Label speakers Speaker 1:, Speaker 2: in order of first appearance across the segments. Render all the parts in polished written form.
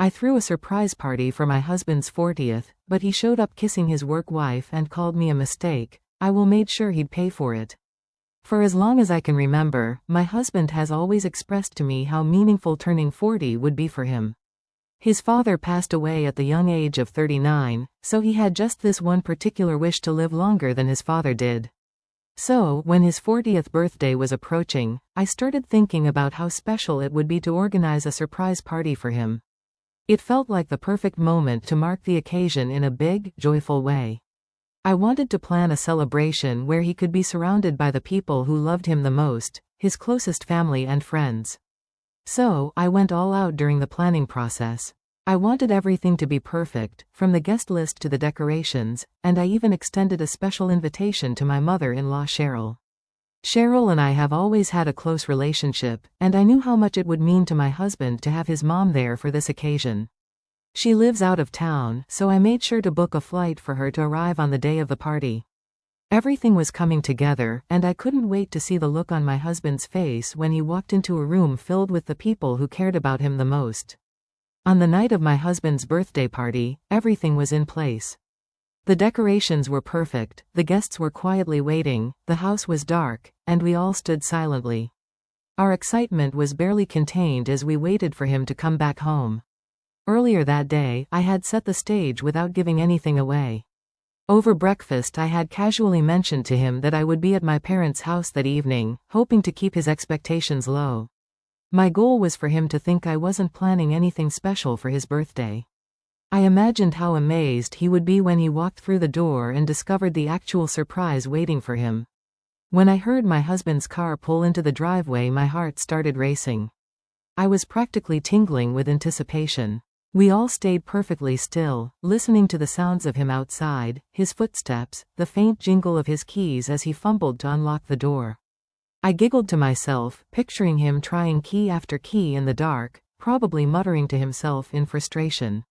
Speaker 1: I threw a surprise party for my husband's 40th, but he showed up kissing his work wife and called me a mistake. I will made sure he'd pay for it. For as long as I can remember, my husband has always expressed to me how meaningful turning 40 would be for him. His father passed away at the young age of 39, so he had just this one particular wish to live longer than his father did. So, when his 40th birthday was approaching, I started thinking about how special it would be to organize a surprise party for him. It felt like the perfect moment to mark the occasion in a big, joyful way. I wanted to plan a celebration where he could be surrounded by the people who loved him the most, his closest family and friends. So, I went all out during the planning process. I wanted everything to be perfect, from the guest list to the decorations, and I even extended a special invitation to my mother-in-law Cheryl. Cheryl and I have always had a close relationship, and I knew how much it would mean to my husband to have his mom there for this occasion. She lives out of town, so I made sure to book a flight for her to arrive on the day of the party. Everything was coming together, and I couldn't wait to see the look on my husband's face when he walked into a room filled with the people who cared about him the most. On the night of my husband's birthday party, everything was in place. The decorations were perfect, the guests were quietly waiting, the house was dark, and we all stood silently. Our excitement was barely contained as we waited for him to come back home. Earlier that day, I had set the stage without giving anything away. Over breakfast I had casually mentioned to him that I would be at my parents' house that evening, hoping to keep his expectations low. My goal was for him to think I wasn't planning anything special for his birthday. I imagined how amazed he would be when he walked through the door and discovered the actual surprise waiting for him. When I heard my husband's car pull into the driveway, my heart started racing. I was practically tingling with anticipation. We all stayed perfectly still, listening to the sounds of him outside, his footsteps, the faint jingle of his keys as he fumbled to unlock the door. I giggled to myself, picturing him trying key after key in the dark, probably muttering to himself in frustration.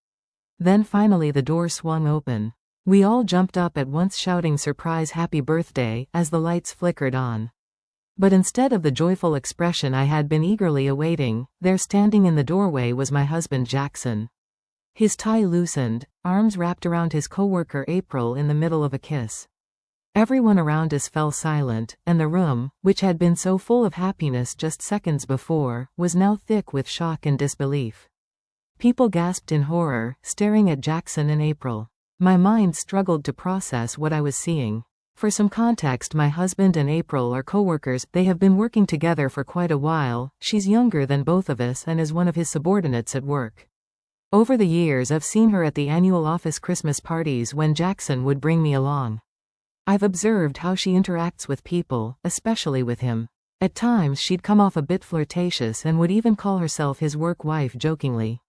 Speaker 1: Then finally the door swung open. We all jumped up at once shouting "Surprise Happy Birthday" as the lights flickered on. But instead of the joyful expression I had been eagerly awaiting, there standing in the doorway was my husband Jackson. His tie loosened, arms wrapped around his coworker April in the middle of a kiss. Everyone around us fell silent, and the room, which had been so full of happiness just seconds before, was now thick with shock and disbelief. People gasped in horror, staring at Jackson and April. My mind struggled to process what I was seeing. For some context, my husband and April are coworkers. They have been working together for quite a while. She's younger than both of us and is one of his subordinates at work. Over the years I've seen her at the annual office Christmas parties when Jackson would bring me along. I've observed how she interacts with people, especially with him. At times she'd come off a bit flirtatious and would even call herself his work wife jokingly.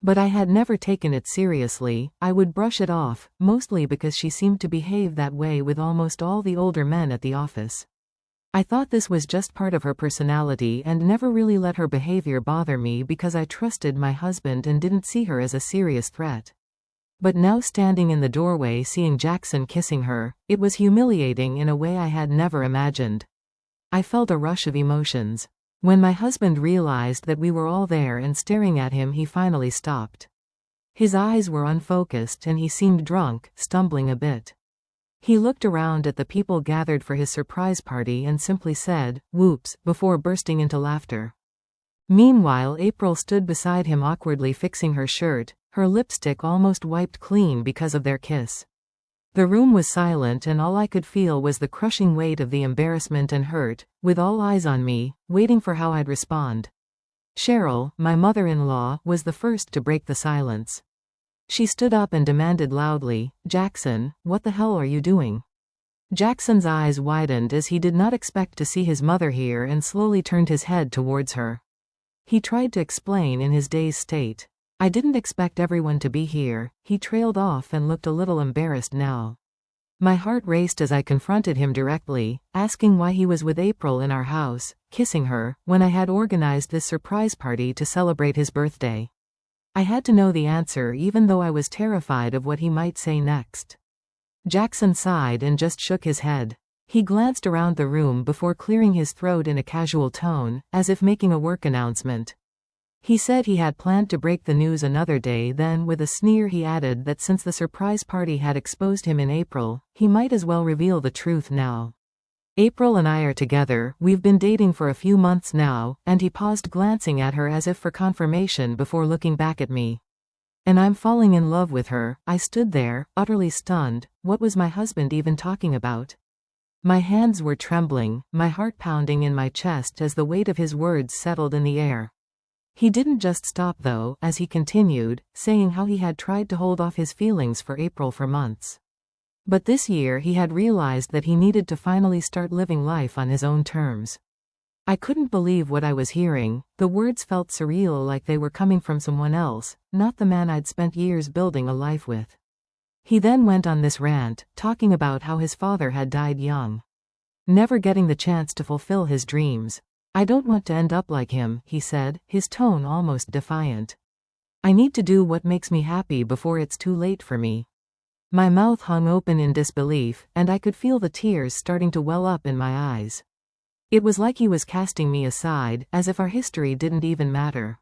Speaker 1: But I had never taken it seriously. I would brush it off, mostly because she seemed to behave that way with almost all the older men at the office. I thought this was just part of her personality and never really let her behavior bother me because I trusted my husband and didn't see her as a serious threat. But now standing in the doorway seeing Jackson kissing her, it was humiliating in a way I had never imagined. I felt a rush of emotions. When my husband realized that we were all there and staring at him, he finally stopped. His eyes were unfocused and he seemed drunk, stumbling a bit. He looked around at the people gathered for his surprise party and simply said, "Whoops," before bursting into laughter. Meanwhile, April stood beside him awkwardly fixing her shirt, her lipstick almost wiped clean because of their kiss. The room was silent and all I could feel was the crushing weight of the embarrassment and hurt, with all eyes on me, waiting for how I'd respond. Cheryl, my mother-in-law, was the first to break the silence. She stood up and demanded loudly, "Jackson, what the hell are you doing?" Jackson's eyes widened as he did not expect to see his mother here and slowly turned his head towards her. He tried to explain in his dazed state. "I didn't expect everyone to be here." He trailed off and looked a little embarrassed now. My heart raced as I confronted him directly, asking why he was with April in our house, kissing her, when I had organized this surprise party to celebrate his birthday. I had to know the answer even though I was terrified of what he might say next. Jackson sighed and just shook his head. He glanced around the room before clearing his throat in a casual tone, as if making a work announcement. He said he had planned to break the news another day, then with a sneer he added that since the surprise party had exposed him in April, he might as well reveal the truth now. April and I are together, we've been dating for a few months now, and he paused, glancing at her as if for confirmation before looking back at me. And I'm falling in love with her. I stood there, utterly stunned. What was my husband even talking about? My hands were trembling, my heart pounding in my chest as the weight of his words settled in the air. He didn't just stop though, as he continued, saying how he had tried to hold off his feelings for April for months. But this year he had realized that he needed to finally start living life on his own terms. I couldn't believe what I was hearing. The words felt surreal, like they were coming from someone else, not the man I'd spent years building a life with. He then went on this rant, talking about how his father had died young, never getting the chance to fulfill his dreams. I don't want to end up like him, he said, his tone almost defiant. I need to do what makes me happy before it's too late for me. My mouth hung open in disbelief, and I could feel the tears starting to well up in my eyes. It was like he was casting me aside, as if our history didn't even matter.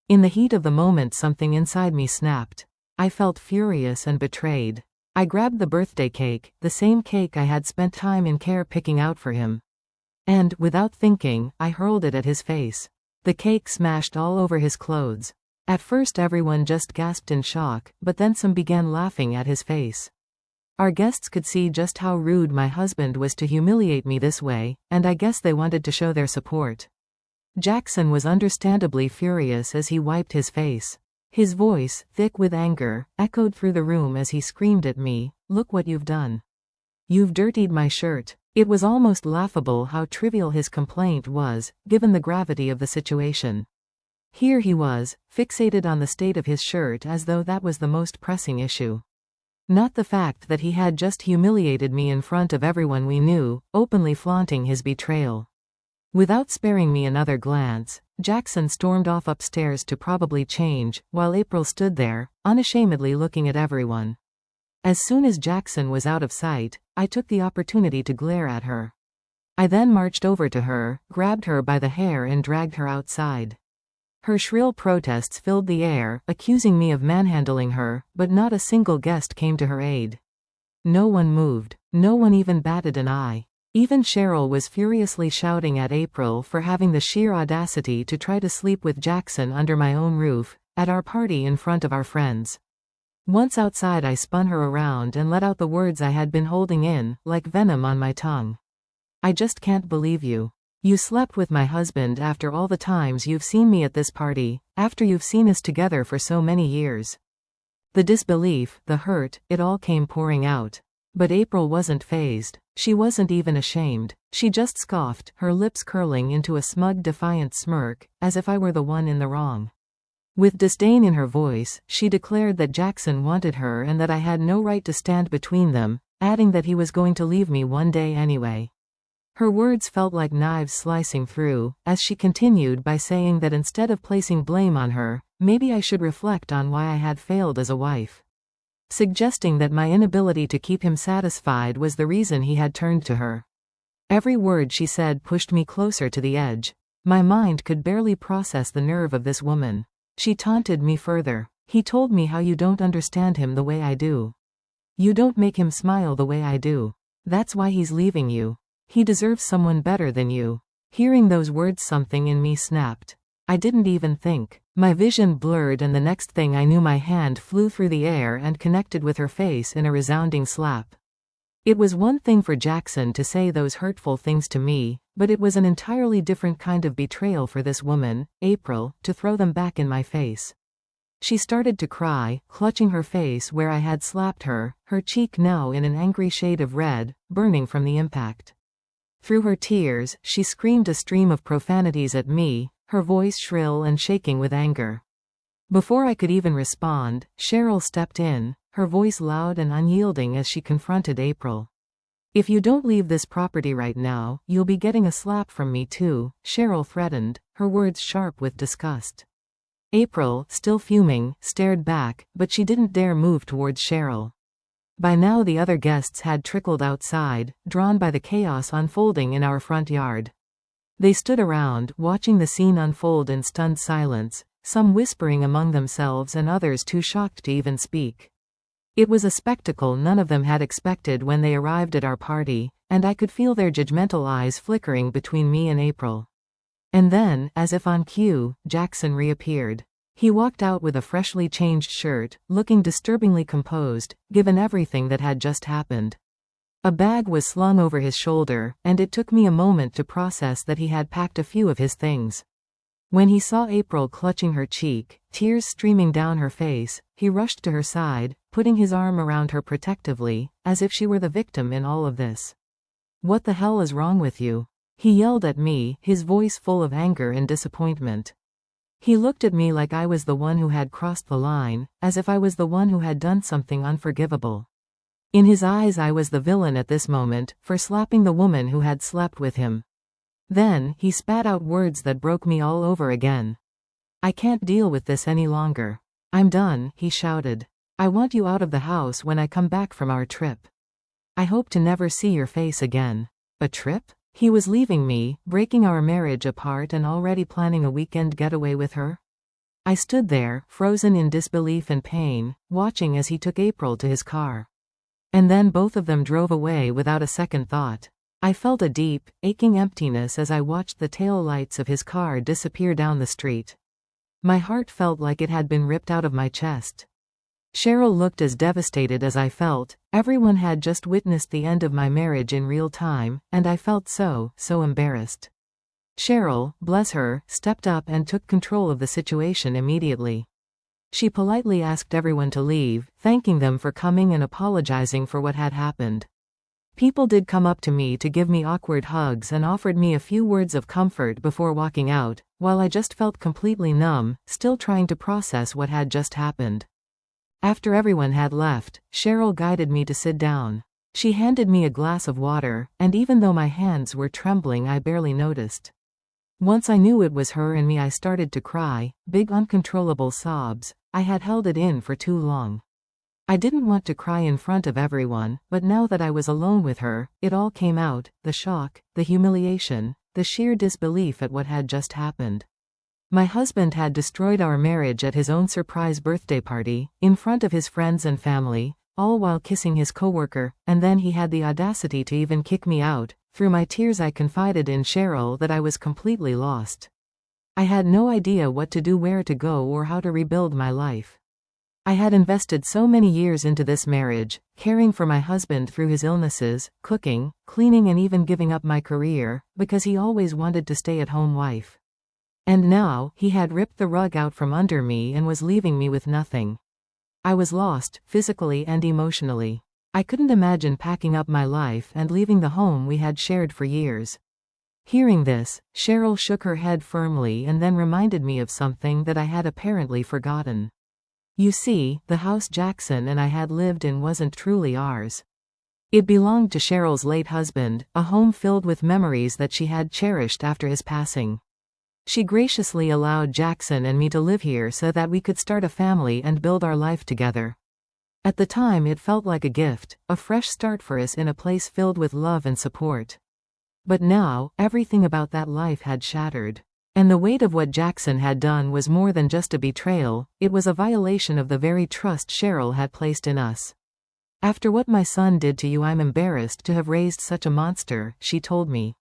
Speaker 1: In the heat of the moment, something inside me snapped. I felt furious and betrayed. I grabbed the birthday cake, the same cake I had spent time and care picking out for him. And, without thinking, I hurled it at his face. The cake smashed all over his clothes. At first everyone just gasped in shock, but then some began laughing at his face. Our guests could see just how rude my husband was to humiliate me this way, and I guess they wanted to show their support. Jackson was understandably furious as he wiped his face. His voice, thick with anger, echoed through the room as he screamed at me, "Look what you've done. You've dirtied my shirt." It was almost laughable how trivial his complaint was, given the gravity of the situation. Here he was, fixated on the state of his shirt as though that was the most pressing issue. Not the fact that he had just humiliated me in front of everyone we knew, openly flaunting his betrayal. Without sparing me another glance, Jackson stormed off upstairs to probably change, while April stood there, unashamedly looking at everyone. As soon as Jackson was out of sight, I took the opportunity to glare at her. I then marched over to her, grabbed her by the hair and dragged her outside. Her shrill protests filled the air, accusing me of manhandling her, but not a single guest came to her aid. No one moved. No one even batted an eye. Even Cheryl was furiously shouting at April for having the sheer audacity to try to sleep with Jackson under my own roof, at our party in front of our friends. Once outside I spun her around and let out the words I had been holding in, like venom on my tongue. "I just can't believe you. You slept with my husband after all the times you've seen me at this party, after you've seen us together for so many years." The disbelief, the hurt, it all came pouring out. But April wasn't fazed. She wasn't even ashamed. She just scoffed, her lips curling into a smug, defiant smirk, as if I were the one in the wrong. With disdain in her voice, she declared that Jackson wanted her and that I had no right to stand between them, adding that he was going to leave me one day anyway. Her words felt like knives slicing through, as she continued by saying that instead of placing blame on her, maybe I should reflect on why I had failed as a wife. Suggesting that my inability to keep him satisfied was the reason he had turned to her. Every word she said pushed me closer to the edge. My mind could barely process the nerve of this woman. She taunted me further. "He told me how you don't understand him the way I do. You don't make him smile the way I do. That's why he's leaving you. He deserves someone better than you." Hearing those words, something in me snapped. I didn't even think. My vision blurred, and the next thing I knew my hand flew through the air and connected with her face in a resounding slap. It was one thing for Jackson to say those hurtful things to me, but it was an entirely different kind of betrayal for this woman, April, to throw them back in my face. She started to cry, clutching her face where I had slapped her, her cheek now in an angry shade of red, burning from the impact. Through her tears, she screamed a stream of profanities at me, her voice shrill and shaking with anger. Before I could even respond, Cheryl stepped in, her voice loud and unyielding as she confronted April. "If you don't leave this property right now, you'll be getting a slap from me too," Cheryl threatened, her words sharp with disgust. April, still fuming, stared back, but she didn't dare move towards Cheryl. By now the other guests had trickled outside, drawn by the chaos unfolding in our front yard. They stood around, watching the scene unfold in stunned silence, some whispering among themselves and others too shocked to even speak. It was a spectacle none of them had expected when they arrived at our party, and I could feel their judgmental eyes flickering between me and April. And then, as if on cue, Jackson reappeared. He walked out with a freshly changed shirt, looking disturbingly composed, given everything that had just happened. A bag was slung over his shoulder, and it took me a moment to process that he had packed a few of his things. When he saw April clutching her cheek, tears streaming down her face, he rushed to her side, putting his arm around her protectively, as if she were the victim in all of this. "What the hell is wrong with you?" he yelled at me, his voice full of anger and disappointment. He looked at me like I was the one who had crossed the line, as if I was the one who had done something unforgivable. In his eyes I was the villain at this moment, for slapping the woman who had slept with him. Then, he spat out words that broke me all over again. "I can't deal with this any longer. I'm done," he shouted. "I want you out of the house when I come back from our trip. I hope to never see your face again." A trip? He was leaving me, breaking our marriage apart and already planning a weekend getaway with her? I stood there, frozen in disbelief and pain, watching as he took April to his car. And then both of them drove away without a second thought. I felt a deep, aching emptiness as I watched the tail lights of his car disappear down the street. My heart felt like it had been ripped out of my chest. Cheryl looked as devastated as I felt. Everyone had just witnessed the end of my marriage in real time, and I felt so embarrassed. Cheryl, bless her, stepped up and took control of the situation immediately. She politely asked everyone to leave, thanking them for coming and apologizing for what had happened. People did come up to me to give me awkward hugs and offered me a few words of comfort before walking out, while I just felt completely numb, still trying to process what had just happened. After everyone had left, Cheryl guided me to sit down. She handed me a glass of water, and even though my hands were trembling I barely noticed. Once I knew it was her and me I started to cry, big uncontrollable sobs. I had held it in for too long. I didn't want to cry in front of everyone, but now that I was alone with her, it all came out, the shock, the humiliation, the sheer disbelief at what had just happened. My husband had destroyed our marriage at his own surprise birthday party, in front of his friends and family, all while kissing his coworker, and then he had the audacity to even kick me out. Through my tears I confided in Cheryl that I was completely lost. I had no idea what to do, where to go, or how to rebuild my life. I had invested so many years into this marriage, caring for my husband through his illnesses, cooking, cleaning and even giving up my career, because he always wanted to stay-at-home wife. And now, he had ripped the rug out from under me and was leaving me with nothing. I was lost, physically and emotionally. I couldn't imagine packing up my life and leaving the home we had shared for years. Hearing this, Cheryl shook her head firmly and then reminded me of something that I had apparently forgotten. You see, the house Jackson and I had lived in wasn't truly ours. It belonged to Cheryl's late husband, a home filled with memories that she had cherished after his passing. She graciously allowed Jackson and me to live here so that we could start a family and build our life together. At the time it felt like a gift, a fresh start for us in a place filled with love and support. But now, everything about that life had shattered. And the weight of what Jackson had done was more than just a betrayal, it was a violation of the very trust Cheryl had placed in us. "After what my son did to you, I'm embarrassed to have raised such a monster," she told me.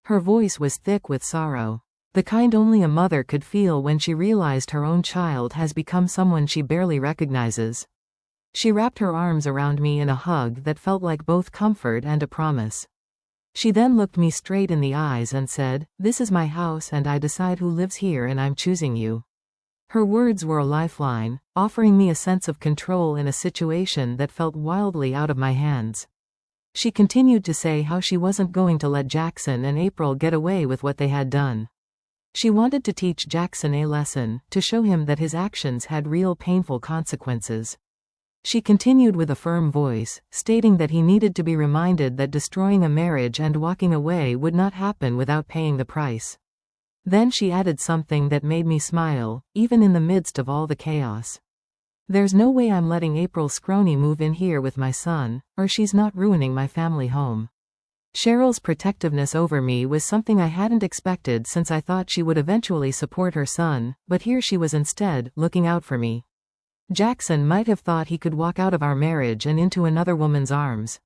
Speaker 1: Her voice was thick with sorrow. The kind only a mother could feel when she realized her own child has become someone she barely recognizes. She wrapped her arms around me in a hug that felt like both comfort and a promise. She then looked me straight in the eyes and said, "This is my house and I decide who lives here and I'm choosing you." Her words were a lifeline, offering me a sense of control in a situation that felt wildly out of my hands. She continued to say how she wasn't going to let Jackson and April get away with what they had done. She wanted to teach Jackson a lesson, to show him that his actions had real painful consequences. She continued with a firm voice, stating that he needed to be reminded that destroying a marriage and walking away would not happen without paying the price. Then she added something that made me smile, even in the midst of all the chaos. "There's no way I'm letting April Scroney move in here with my son, or she's not ruining my family home." Cheryl's protectiveness over me was something I hadn't expected since I thought she would eventually support her son, but here she was instead, looking out for me. Jackson might have thought he could walk out of our marriage and into another woman's arms.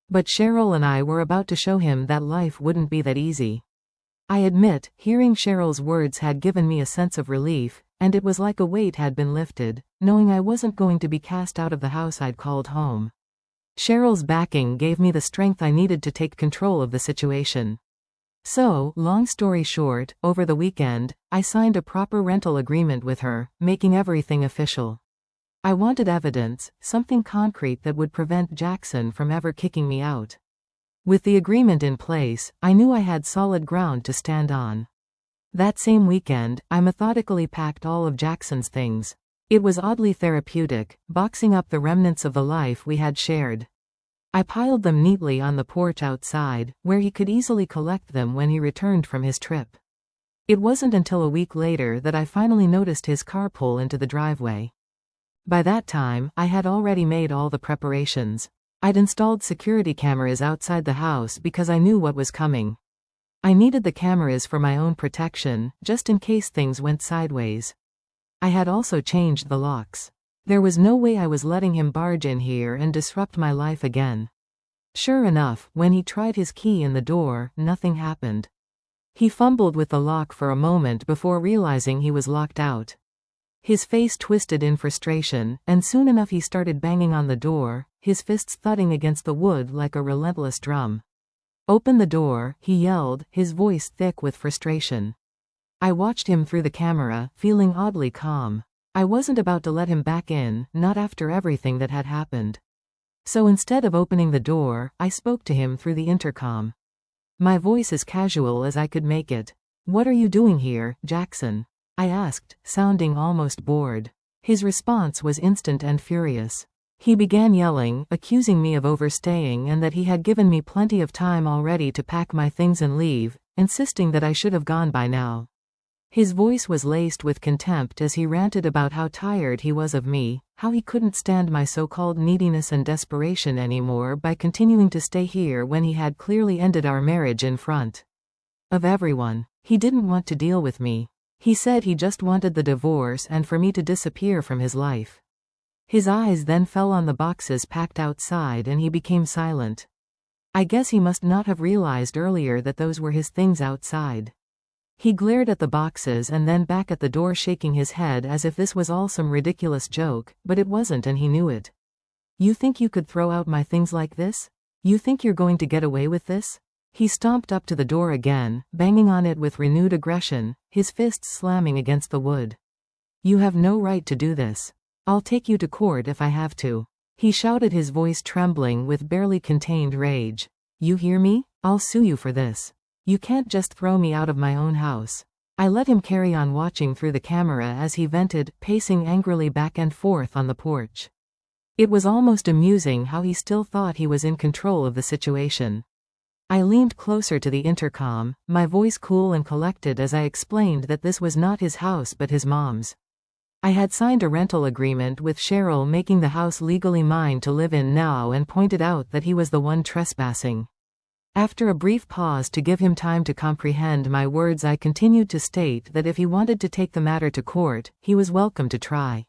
Speaker 1: But Cheryl and I were about to show him that life wouldn't be that easy. I admit, hearing Cheryl's words had given me a sense of relief, and it was like a weight had been lifted, knowing I wasn't going to be cast out of the house I'd called home. Cheryl's backing gave me the strength I needed to take control of the situation. So, long story short, over the weekend, I signed a proper rental agreement with her, making everything official. I wanted evidence, something concrete that would prevent Jackson from ever kicking me out. With the agreement in place, I knew I had solid ground to stand on. That same weekend, I methodically packed all of Jackson's things. It was oddly therapeutic, boxing up the remnants of the life we had shared. I piled them neatly on the porch outside, where he could easily collect them when he returned from his trip. It wasn't until a week later that I finally noticed his car pull into the driveway. By that time, I had already made all the preparations. I'd installed security cameras outside the house because I knew what was coming. I needed the cameras for my own protection, just in case things went sideways. I had also changed the locks. There was no way I was letting him barge in here and disrupt my life again. Sure enough, when he tried his key in the door, nothing happened. He fumbled with the lock for a moment before realizing he was locked out. His face twisted in frustration, and soon enough he started banging on the door, his fists thudding against the wood like a relentless drum. "Open the door," he yelled, his voice thick with frustration. I watched him through the camera, feeling oddly calm. I wasn't about to let him back in, not after everything that had happened. So instead of opening the door, I spoke to him through the intercom. My voice as casual as I could make it. "What are you doing here, Jackson?" I asked, sounding almost bored. His response was instant and furious. He began yelling, accusing me of overstaying and that he had given me plenty of time already to pack my things and leave, insisting that I should have gone by now. His voice was laced with contempt as he ranted about how tired he was of me, how he couldn't stand my so-called neediness and desperation anymore by continuing to stay here when he had clearly ended our marriage in front of everyone. He didn't want to deal with me. He said he just wanted the divorce and for me to disappear from his life. His eyes then fell on the boxes packed outside and he became silent. I guess he must not have realized earlier that those were his things outside. He glared at the boxes and then back at the door, shaking his head as if this was all some ridiculous joke, but it wasn't and he knew it. "You think you could throw out my things like this? You think you're going to get away with this?" He stomped up to the door again, banging on it with renewed aggression, his fists slamming against the wood. "You have no right to do this. I'll take you to court if I have to," he shouted, his voice trembling with barely contained rage. "You hear me? I'll sue you for this. You can't just throw me out of my own house." I let him carry on watching through the camera as he vented, pacing angrily back and forth on the porch. It was almost amusing how he still thought he was in control of the situation. I leaned closer to the intercom, my voice cool and collected as I explained that this was not his house but his mom's. I had signed a rental agreement with Cheryl, making the house legally mine to live in now, and pointed out that he was the one trespassing. After a brief pause to give him time to comprehend my words, I continued to state that if he wanted to take the matter to court, he was welcome to try.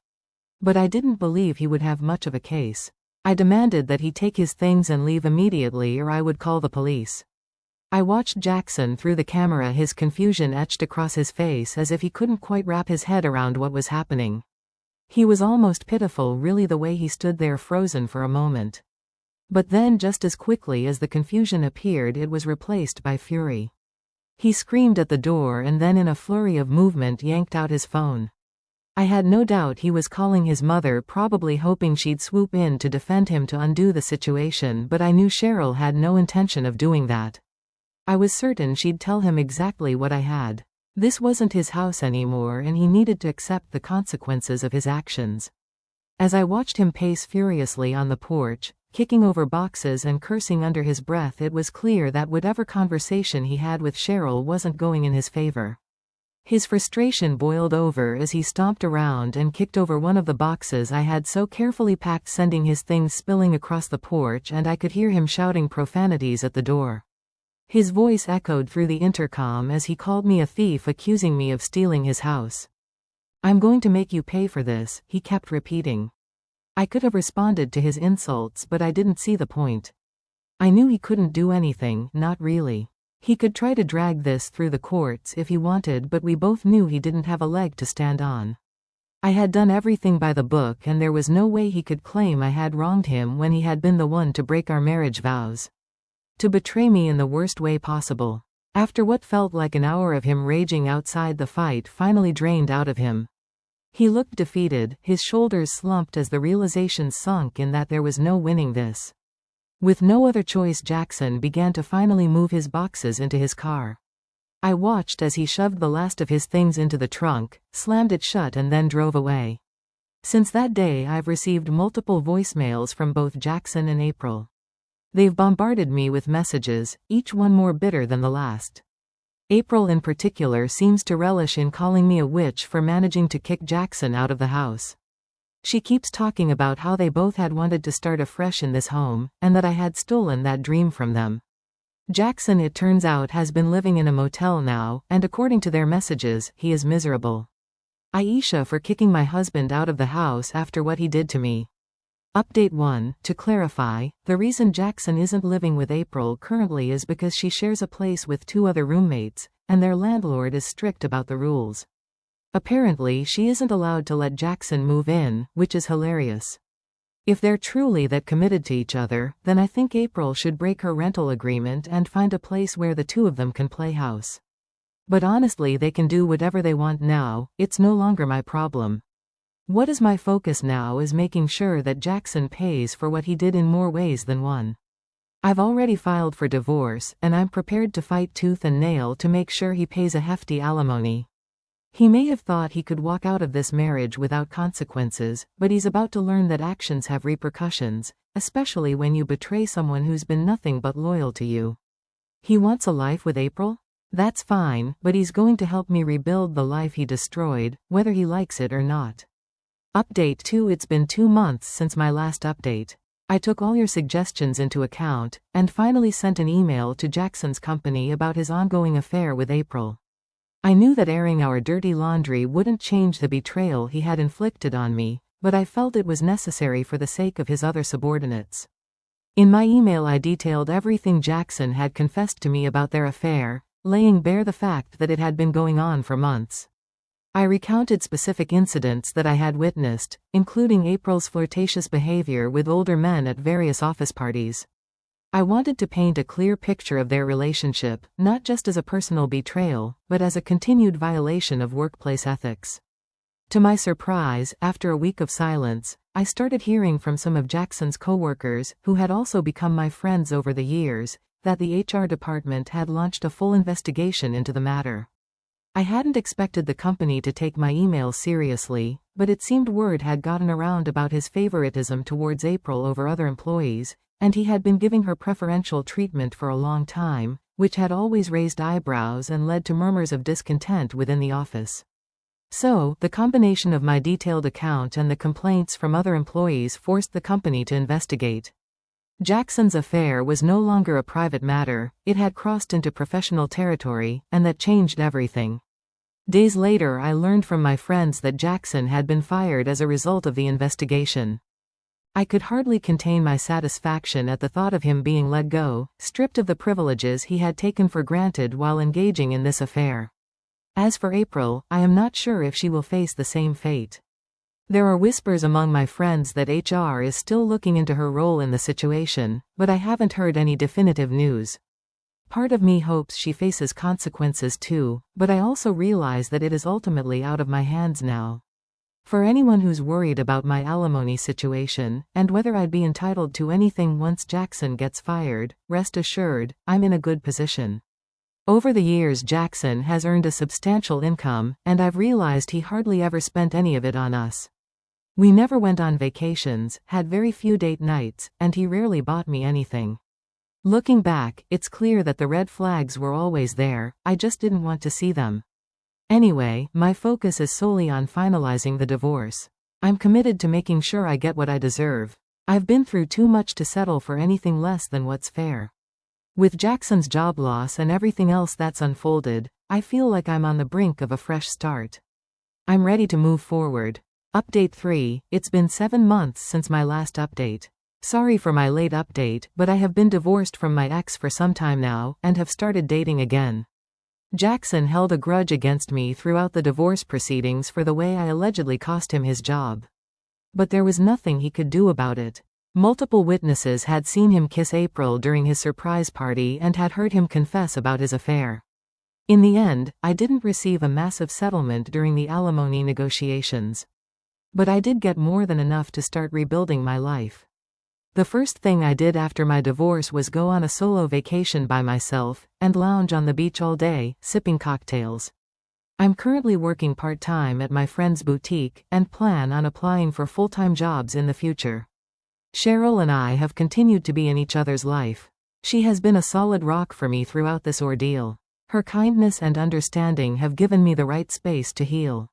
Speaker 1: But I didn't believe he would have much of a case. I demanded that he take his things and leave immediately or I would call the police. I watched Jackson through the camera, his confusion etched across his face as if he couldn't quite wrap his head around what was happening. He was almost pitiful, really, the way he stood there frozen for a moment. But then, just as quickly as the confusion appeared, it was replaced by fury. He screamed at the door and then in a flurry of movement yanked out his phone. I had no doubt he was calling his mother, probably hoping she'd swoop in to defend him to undo the situation, but I knew Cheryl had no intention of doing that. I was certain she'd tell him exactly what I had. This wasn't his house anymore and he needed to accept the consequences of his actions. As I watched him pace furiously on the porch, kicking over boxes and cursing under his breath, it was clear that whatever conversation he had with Cheryl wasn't going in his favor. His frustration boiled over as he stomped around and kicked over one of the boxes I had so carefully packed, sending his things spilling across the porch, and I could hear him shouting profanities at the door. His voice echoed through the intercom as he called me a thief, accusing me of stealing his house. "I'm going to make you pay for this," he kept repeating. I could have responded to his insults, but I didn't see the point. I knew he couldn't do anything, not really. He could try to drag this through the courts if he wanted, but we both knew he didn't have a leg to stand on. I had done everything by the book, and there was no way he could claim I had wronged him when he had been the one to break our marriage vows. To betray me in the worst way possible. After what felt like an hour of him raging outside, the fight finally drained out of him. He looked defeated, his shoulders slumped as the realization sunk in that there was no winning this. With no other choice, Jackson began to finally move his boxes into his car. I watched as he shoved the last of his things into the trunk, slammed it shut, and then drove away. Since that day, I've received multiple voicemails from both Jackson and April. They've bombarded me with messages, each one more bitter than the last. April in particular seems to relish in calling me a witch for managing to kick Jackson out of the house. She keeps talking about how they both had wanted to start afresh in this home, and that I had stolen that dream from them. Jackson, it turns out, has been living in a motel now, and according to their messages, he is miserable. Aisha for kicking my husband out of the house after what he did to me. Update 1. To clarify, the reason Jackson isn't living with April currently is because she shares a place with 2 other roommates, and their landlord is strict about the rules. Apparently she isn't allowed to let Jackson move in, which is hilarious. If they're truly that committed to each other, then I think April should break her rental agreement and find a place where the 2 of them can play house. But honestly, they can do whatever they want now, it's no longer my problem. What is my focus now is making sure that Jackson pays for what he did in more ways than one. I've already filed for divorce, and I'm prepared to fight tooth and nail to make sure he pays a hefty alimony. He may have thought he could walk out of this marriage without consequences, but he's about to learn that actions have repercussions, especially when you betray someone who's been nothing but loyal to you. He wants a life with April? That's fine, but he's going to help me rebuild the life he destroyed, whether he likes it or not. Update 2. It's been 2 months since my last update. I took all your suggestions into account, and finally sent an email to Jackson's company about his ongoing affair with April. I knew that airing our dirty laundry wouldn't change the betrayal he had inflicted on me, but I felt it was necessary for the sake of his other subordinates. In my email I detailed everything Jackson had confessed to me about their affair, laying bare the fact that it had been going on for months. I recounted specific incidents that I had witnessed, including April's flirtatious behavior with older men at various office parties. I wanted to paint a clear picture of their relationship, not just as a personal betrayal, but as a continued violation of workplace ethics. To my surprise, after a week of silence, I started hearing from some of Jackson's coworkers, who had also become my friends over the years, that the HR department had launched a full investigation into the matter. I hadn't expected the company to take my email seriously, but it seemed word had gotten around about his favoritism towards April over other employees, and he had been giving her preferential treatment for a long time, which had always raised eyebrows and led to murmurs of discontent within the office. So, the combination of my detailed account and the complaints from other employees forced the company to investigate. Jackson's affair was no longer a private matter, it had crossed into professional territory, and that changed everything. Days later I learned from my friends that Jackson had been fired as a result of the investigation. I could hardly contain my satisfaction at the thought of him being let go, stripped of the privileges he had taken for granted while engaging in this affair. As for April, I am not sure if she will face the same fate. There are whispers among my friends that HR is still looking into her role in the situation, but I haven't heard any definitive news. Part of me hopes she faces consequences too, but I also realize that it is ultimately out of my hands now. For anyone who's worried about my alimony situation, and whether I'd be entitled to anything once Jackson gets fired, rest assured, I'm in a good position. Over the years Jackson has earned a substantial income, and I've realized he hardly ever spent any of it on us. We never went on vacations, had very few date nights, and he rarely bought me anything. Looking back, it's clear that the red flags were always there, I just didn't want to see them. Anyway, my focus is solely on finalizing the divorce. I'm committed to making sure I get what I deserve. I've been through too much to settle for anything less than what's fair. With Jackson's job loss and everything else that's unfolded, I feel like I'm on the brink of a fresh start. I'm ready to move forward. Update 3, it's been 7 months since my last update. Sorry for my late update, but I have been divorced from my ex for some time now, and have started dating again. Jackson held a grudge against me throughout the divorce proceedings for the way I allegedly cost him his job. But there was nothing he could do about it. Multiple witnesses had seen him kiss April during his surprise party and had heard him confess about his affair. In the end, I didn't receive a massive settlement during the alimony negotiations. But I did get more than enough to start rebuilding my life. The first thing I did after my divorce was go on a solo vacation by myself, and lounge on the beach all day, sipping cocktails. I'm currently working part-time at my friend's boutique, and plan on applying for full-time jobs in the future. Cheryl and I have continued to be in each other's life. She has been a solid rock for me throughout this ordeal. Her kindness and understanding have given me the right space to heal.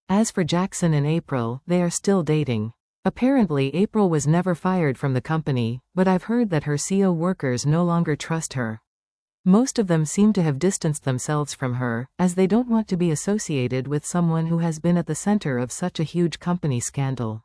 Speaker 1: As for Jackson and April, they are still dating. Apparently April was never fired from the company, but I've heard that her CO workers no longer trust her. Most of them seem to have distanced themselves from her, as they don't want to be associated with someone who has been at the center of such a huge company scandal.